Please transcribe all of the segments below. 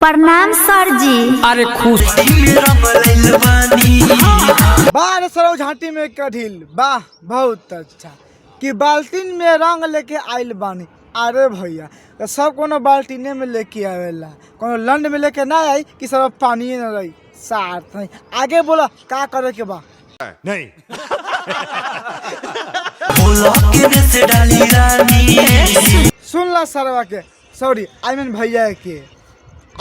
प्रणाम सर जी। अरे खुशी में रंग बानी बार सरो झांटी में कढ़िल वाह बहुत अच्छा कि बाल्टीन में रंग लेके आइल बानी। अरे भैया तो सब कोनो बाल्टीने में लेके आवेला, कोनो लंड में लेके ना आई कि सब पानी न रही साथ नहीं। आगे बोला का करे के बा नहीं से डाली रानी। सुन ला सरवा के, सॉरी आई मीन भैया के,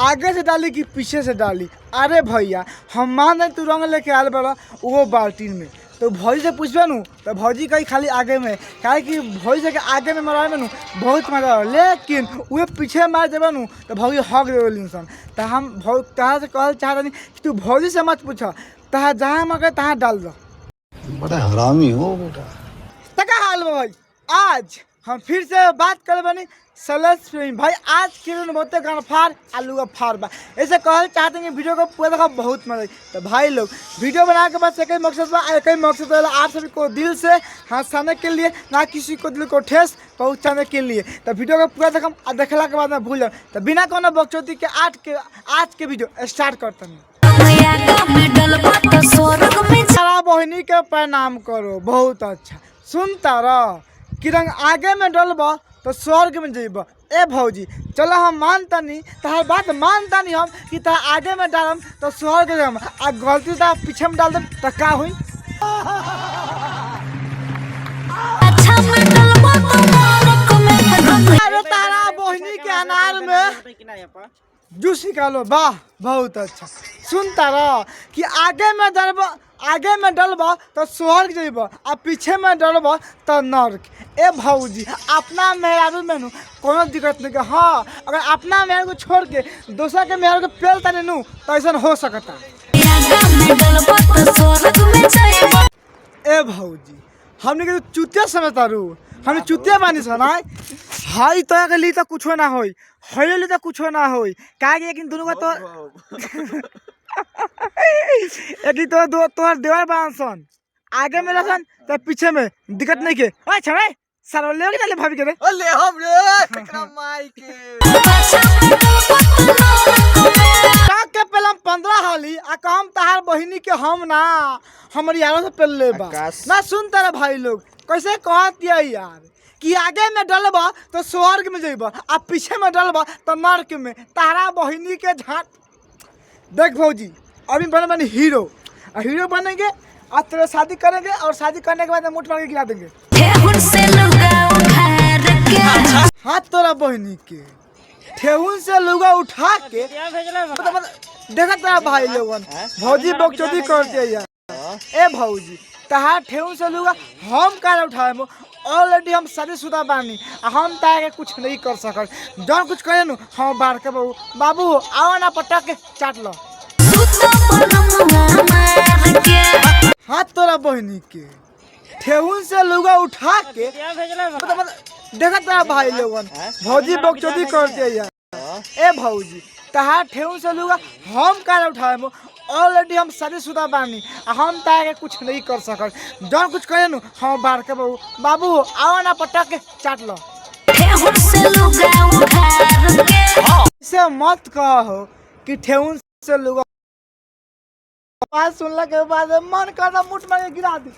आगे से डाली कि पीछे से डाली। अरे भैया हम मान रहे तू रंग लेके आल बड़ा वो बाल्टीन में, तो भौजी से पूछबे नू तो भौजी कही खाली आगे में, काहे कि भौजी से आगे में मराए में नू बहुत मजा आवे, लेकिन वो पीछे मार देबे नू तो भौजी हक देवे इंसान। तो हम तहाँ से कहल चाह रही कि तू भौजी से मत पूछ, तहाँ जहाँ मगे तहाँ डाल दो। बड़ा हरामी हो बेटा। तका हाल बा भाई, आज हम फिर से बात कर बनी सलस फिल्म भाई। आज के बहुते गाना फार आलू का फार बा, ऐसे कहल चाहते हैं कि वीडियो को पूरा देखा बहुत मजा आई। तो भाई लोग वीडियो बनाने के बाद एक ही मकसद बा, एक ही मकसद है आप सभी को दिल से हंसाने के लिए, ना किसी को दिल को ठेस पहुंचाने के लिए। तो वीडियो को पूरा देखम और देखला के बाद में भूल जाओ। तो बिना कोनो बकचोदी के आज के वीडियो स्टार्ट करते हैं। सारा बहनी के प्रणाम करो, बहुत अच्छा सुनता रह कि रंग आगे में डलबा तो स्वर्ग में जेब। ए भौजी चलो हम मानता नहीं, तहार बात मानता नहीं हम कि तहार आगे में डालम तो स्वर्ग में, आ गलती तो पीछे में डाल दम तो का हुई। अरे तारा बहनी के अनार में जूस निकालो, वाह बहुत अच्छा सुनता रह कि आगे में डलबा तो स्वर्ग जेब आ पीछे में डलबा तो नर्क। ए भौजी अपना मेहरारू में नू कोनो दिक्कत नहीं के, हाँ अगर अपना मेहरारू को छोड़ के दूसरा के मेहरारू को पेल तने नू तो ऐसा हो सकता। ए भौजी हमने के चुतिया समझता रू, हम चुतिया बानी सनाई हाई तो के लिए तो कुछ ना होई, होले लिए तो कुछ ना होई, काहे कि लेकिन दोनों का तो एक तो तोहर देवर बांसन आगे में रहसन तो पीछे में दिक्कत नहीं के। ओए छड़े सारो ले के ले भाभी के रे ओ ले हम रे ककरा माई के का के पहले 15 हाली आ काम तहार बहिनी के हम ना हमर यारों से पेल ले बा ना। सुन तारे भाई लोग कैसे कहतिया यार कि आगे में डलबा तो स्वर्ग में जेबा आ पीछे में डलबा तो नरक में। तारा बहिनी के झाट देख भौजी अभी बने हीरो, और हीरो बनेंगे और तेरे शादी करेंगे और शादी करने के बाद मुठ मार के गिरा देंगे हाथ तोरा बहिनी के ठेहुन से लुगा उठा के देखा तेरा भाई लोगन भौजी बकचोदी करते यार। ए भौजी तहार ठेहुन से लुगा हम काहे उठाए, ऑलरेडी हम शादीशुदा बानी, हम ताके कुछ नहीं कर सकल। जौन कुछ करे नु हम बाहर के बाबू आओ ना पटक के चाट लो हाथ तोरा बहिनी के ठेहुन से लुगा उठा के देखा तेरा भाई लोगन भौजी बकचोदी करते यार। ए भौजी तहार ठेहुन से लुगा हम काहे उठाए, ऑलरेडी हम शादीशुदा बानी, हम ताके कुछ नहीं कर सकल। जौन कुछ करे नु हम बाहर के बाबू आओ ना पटक के चाट लो। इसे मत कहो कि ठेहुन से लुगा, बात सुनला के बाद मन करता मुठ मार के गिरा दी।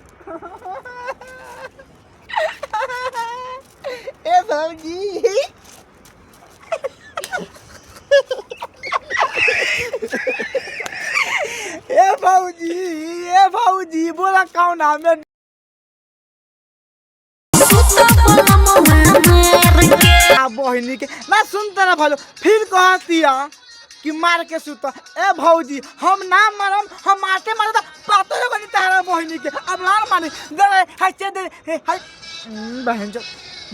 ए भौजी ए भौजी बोला कौन नाम है बहिनी के ना सुनते ना भालो फिर कहतिया कि मार के सुता। ए भौजी हम ना मारम, हम मारते मारते पातो बनी तारा बहिनी के अब लार मानी दे हाय से दे हाय बहन जो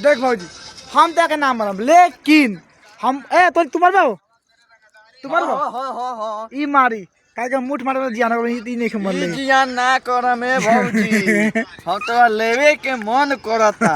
देख भौजी हम ते के ना मारम, लेकिन हम ए तो तुम्हार बाबू तुम्हार बाबू ई मारी काहे के मुठ मारे जियान कर ई नहीं खमर ले जियान ना कर में भौजी हम तो लेवे के मन करता।